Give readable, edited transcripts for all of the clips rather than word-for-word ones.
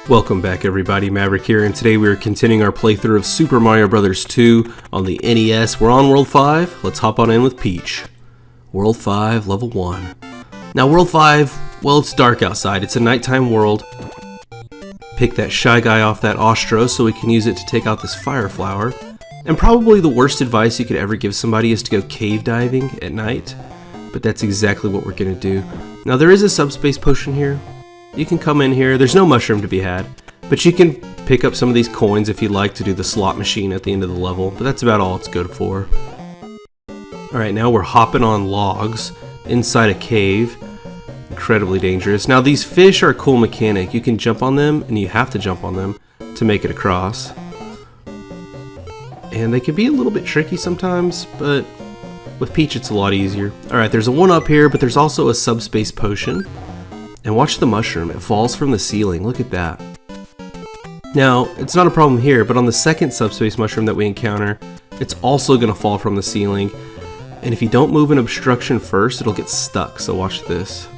Welcome back everybody, Maverick here, and today we are continuing our playthrough of Super Mario Bros. 2 on the NES. We're on World 5, let's hop on in with Peach. World 5, Level 1. Now World 5, well, it's dark outside, it's a nighttime world. Pick that Shy Guy off that Ostro so we can use it to take out this Fire Flower. And probably the worst advice you could ever give somebody is to go cave diving at night. But that's exactly what we're gonna do. Now there is a subspace potion here. You can come in here, there's no mushroom to be had, but you can pick up some of these coins if you'd like to do the slot machine at the end of the level, but that's about all it's good for. Alright, now we're hopping on logs inside a cave. Incredibly dangerous. Now these fish are a cool mechanic. You can jump on them, and you have to jump on them to make it across. And they can be a little bit tricky sometimes, but with Peach it's a lot easier. Alright, there's a one up here, but there's also a subspace potion. And watch the mushroom, it falls from the ceiling, look at that. Now, it's not a problem here, but on the second subspace mushroom that we encounter, it's also going to fall from the ceiling. And if you don't move an obstruction first, it'll get stuck, so watch this.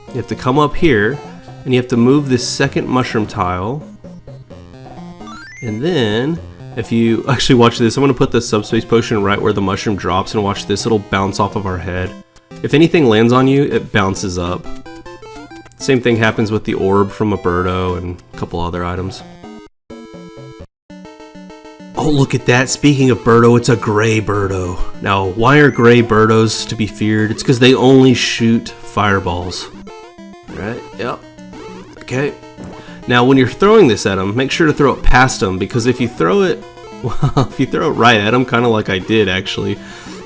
You have to come up here, and you have to move this second mushroom tile. And then, if you actually watch this, I'm going to put the subspace potion right where the mushroom drops, and watch this, it'll bounce off of our head. If anything lands on you, it bounces up. Same thing happens with the orb from a Birdo and a couple other items. Oh, look at that. Speaking of Birdo, it's a gray Birdo. Now, why are gray Birdos to be feared? It's because they only shoot fireballs. Alright, yep. Okay. Now, when you're throwing this at them, make sure to throw it past them, because if you throw it, well, if you throw it right at him, kind of like I did actually,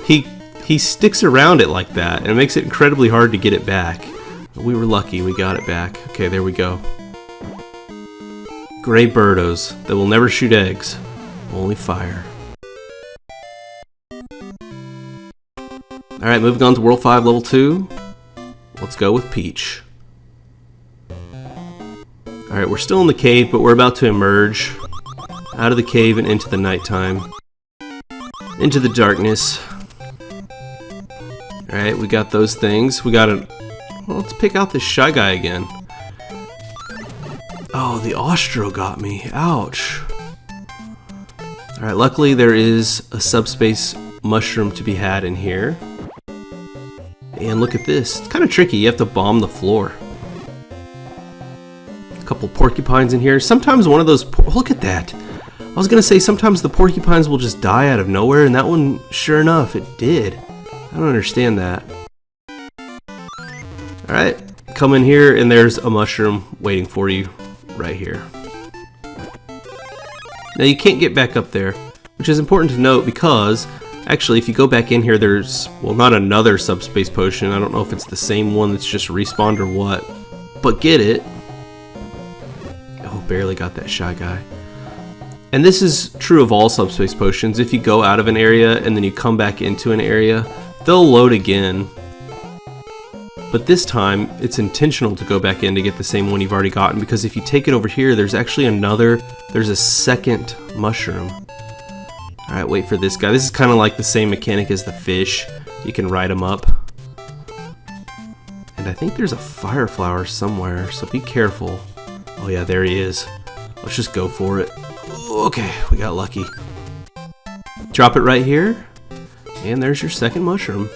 he sticks around it like that, and it makes it incredibly hard to get it back. We were lucky, we got it back. Okay, there we go. Gray Birdos that will never shoot eggs, only fire. Alright, moving on to World 5, Level 2. Let's go with Peach. Alright, we're still in the cave, but we're about to emerge out of the cave and into the nighttime. Into the darkness. Alright, we got those things. We got a... Well, let's pick out this Shy Guy again. Oh, the Ostro got me. Ouch. Alright, luckily there is a subspace mushroom to be had in here. And look at this. It's kind of tricky. You have to bomb the floor. A couple porcupines in here. Sometimes one of those... Look at that. I was going to say sometimes the porcupines will just die out of nowhere, and that one, sure enough, it did. I don't understand that. Alright, come in here and there's a mushroom waiting for you right here. Now you can't get back up there, which is important to note because actually if you go back in here there's, well, not another subspace potion. I don't know if it's the same one that's just respawned or what, but get it. Oh, barely got that Shy Guy. And this is true of all subspace potions. If you go out of an area and then you come back into an area, they'll load again. But this time, it's intentional to go back in to get the same one you've already gotten, because if you take it over here, there's actually there's a second mushroom. Alright, wait for this guy. This is kind of like the same mechanic as the fish. You can ride them up. And I think there's a Fire Flower somewhere, so be careful. Oh yeah, there he is. Let's just go for it. Okay, we got lucky. Drop it right here, and there's your second mushroom.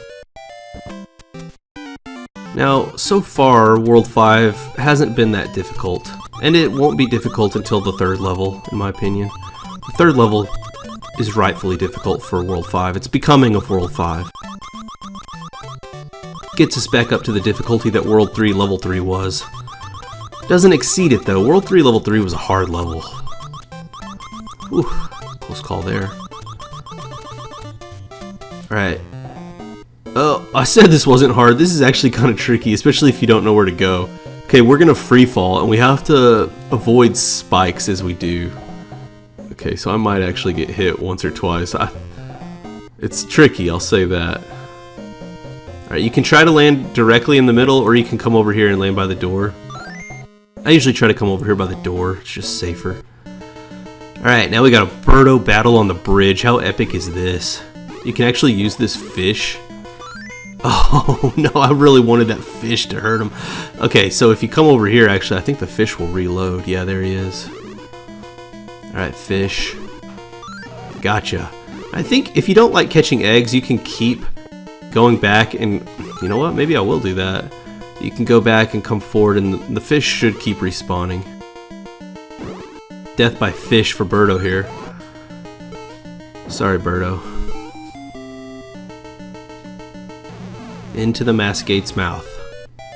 Now, so far, World 5 hasn't been that difficult, and it won't be difficult until the third level, in my opinion. The third level is rightfully difficult for World 5. It's becoming of World 5. Gets us back up to the difficulty that World 3 Level 3 was. Doesn't exceed it though. World 3 Level 3 was a hard level. Whew, close call there. Alright. Oh, I said this wasn't hard. This is actually kind of tricky, especially if you don't know where to go. Okay, we're gonna free fall, and we have to avoid spikes as we do. Okay, so I might actually get hit once or twice. It's tricky, I'll say that. Alright, you can try to land directly in the middle, or you can come over here and land by the door. I usually try to come over here by the door, it's just safer. Alright, now we got a Birdo battle on the bridge. How epic is this? You can actually use this fish Oh, no, I really wanted that fish to hurt him. Okay, so if you come over here, actually, I think the fish will reload. Yeah, there he is. Alright, fish. Gotcha. I think if you don't like catching eggs, you can keep going back and... You know what? Maybe I will do that. You can go back and come forward, and the fish should keep respawning. Death by fish for Birdo here. Sorry, Birdo. Into the Masquegade's mouth.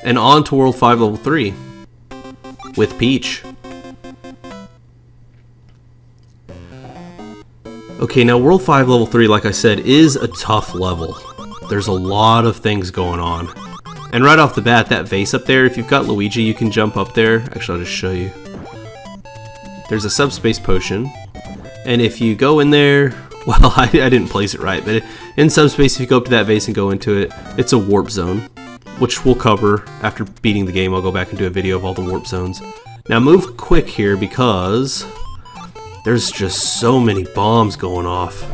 And on to World 5 Level 3. With Peach. Okay, now World 5 Level 3, like I said, is a tough level. There's a lot of things going on. And right off the bat, that vase up there, if you've got Luigi, you can jump up there. Actually, I'll just show you. There's a subspace potion. And if you go in there... Well, I didn't place it right, but in subspace, if you go up to that vase and go into it, it's a warp zone, which we'll cover after beating the game. I'll go back and do a video of all the warp zones. Now move quick here because there's just so many bombs going off.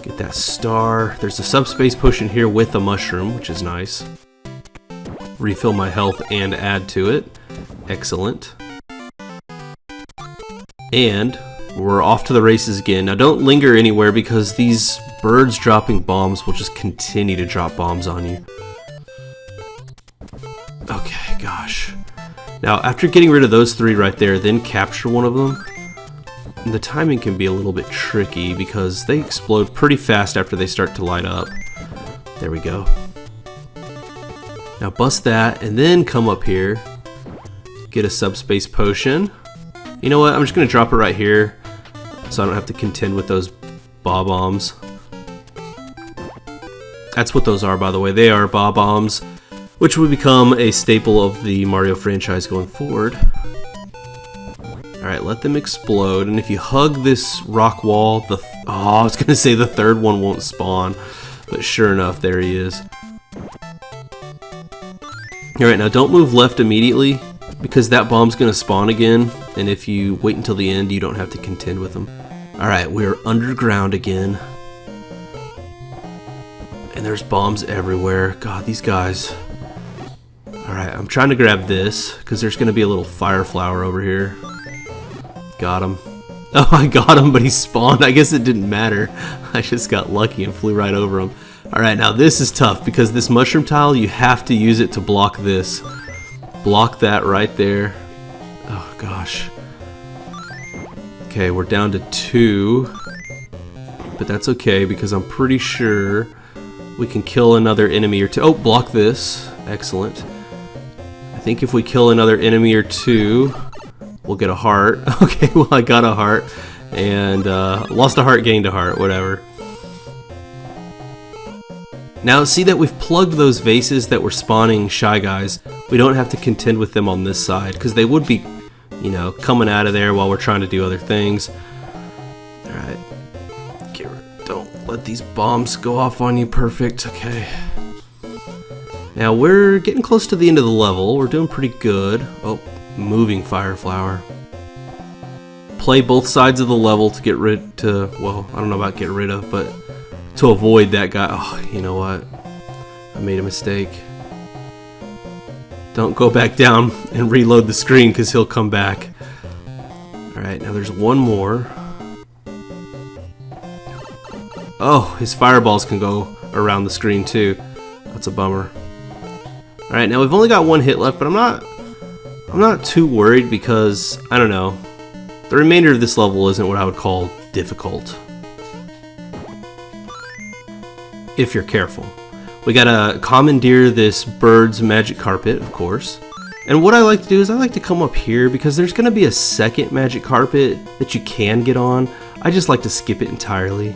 Get that star. There's a subspace potion here with a mushroom, which is nice. Refill my health and add to it. Excellent. And we're off to the races again. Now don't linger anywhere because these birds dropping bombs will just continue to drop bombs on you. Okay, gosh. Now after getting rid of those three right there, then capture one of them. And the timing can be a little bit tricky because they explode pretty fast after they start to light up. There we go. Now bust that and then come up here. Get a subspace potion. You know what? I'm just going to drop it right here so I don't have to contend with those bob-bombs. That's what those are, by the way. They are bob-bombs, which would become a staple of the Mario franchise going forward. Alright, let them explode, and if you hug this rock wall, I was going to say the third one won't spawn, but sure enough, there he is. Alright, now don't move left immediately, because that bomb's going to spawn again, and if you wait until the end, you don't have to contend with them. Alright, we're underground again. And there's bombs everywhere. God, these guys. Alright, I'm trying to grab this, because there's going to be a little fire flower over here. Got him. Oh, I got him, but he spawned. I guess it didn't matter. I just got lucky and flew right over him. Alright, now this is tough, because this mushroom tile, you have to use it to block this. Block that right there. Oh, gosh. Okay, we're down to 2. But that's okay, because I'm pretty sure we can kill another enemy or 2. Oh, block this. Excellent. I think if we kill another enemy or 2, we'll get a heart. Okay, well, I got a heart. And lost a heart, gained a heart, whatever. Now, see that we've plugged those vases that were spawning Shy Guys. We don't have to contend with them on this side, because they would be, you know, coming out of there while we're trying to do other things. Alright. Don't let these bombs go off on you. Perfect. Okay. Now, we're getting close to the end of the level. We're doing pretty good. Oh, moving fire flower. Play both sides of the level to get rid well, I don't know about get rid of, but to avoid that guy. Oh, you know what? I made a mistake. Don't go back down and reload the screen because he'll come back. Alright, now there's one more. Oh, his fireballs can go around the screen too. That's a bummer. Alright, now we've only got one hit left, but I'm not too worried because, I don't know, the remainder of this level isn't what I would call difficult. If you're careful. We gotta commandeer this bird's magic carpet, of course. And what I like to do is I like to come up here because there's gonna be a second magic carpet that you can get on. I just like to skip it entirely.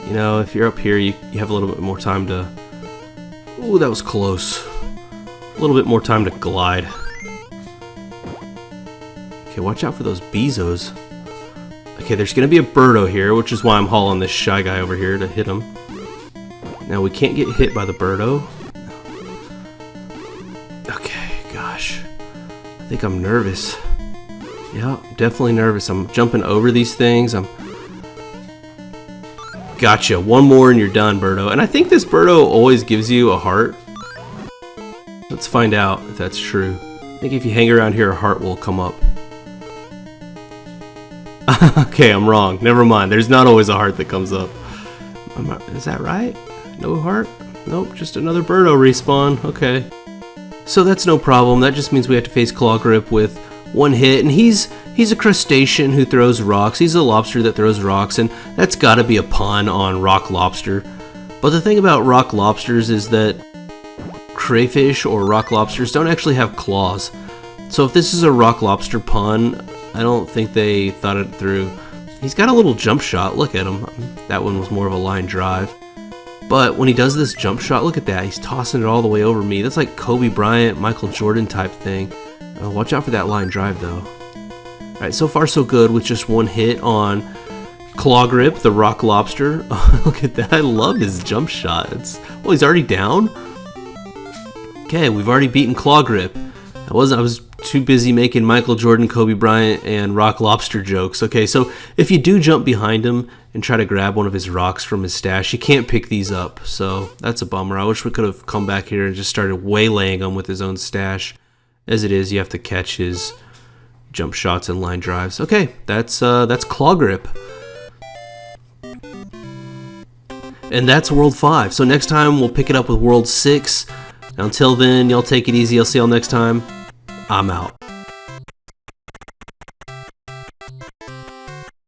You know, if you're up here, you have a little bit more time to... Ooh, that was close. A little bit more time to glide. Okay, watch out for those Bezos. Okay, there's gonna be a Birdo here, which is why I'm hauling this Shy Guy over here to hit him. Now we can't get hit by the Birdo. Okay, gosh. I think I'm nervous. Yeah, definitely nervous. I'm jumping over these things. Gotcha. One more and you're done, Birdo. And I think this Birdo always gives you a heart. Let's find out if that's true. I think if you hang around here, a heart will come up. Okay, I'm wrong. Never mind. There's not always a heart that comes up. Is that right? No heart? Nope, just another Birdo respawn. Okay. So that's no problem. That just means we have to face Clawgrip with one hit, and he's a crustacean who throws rocks. He's a lobster that throws rocks, and that's gotta be a pun on rock lobster. But the thing about rock lobsters is that crayfish or rock lobsters don't actually have claws. So if this is a rock lobster pun, I don't think they thought it through. He's got a little jump shot. Look at him. That one was more of a line drive. But when he does this jump shot, look at that. He's tossing it all the way over me. That's like Kobe Bryant, Michael Jordan type thing. Watch out for that line drive though. Alright, so far so good with just one hit on Clawgrip, the rock lobster. Look at that. I love his jump shot. Well, he's already down? Okay, we've already beaten Clawgrip. I was too busy making Michael Jordan, Kobe Bryant, and rock lobster jokes. Okay, so if you do jump behind him and try to grab one of his rocks from his stash, you can't pick these up. So that's a bummer. I wish we could have come back here and just started waylaying him with his own stash. As it is, you have to catch his jump shots and line drives. Okay, that's Clawgrip. And that's World 5. So next time we'll pick it up with World 6. Until then, y'all take it easy. I'll see y'all next time. I'm out.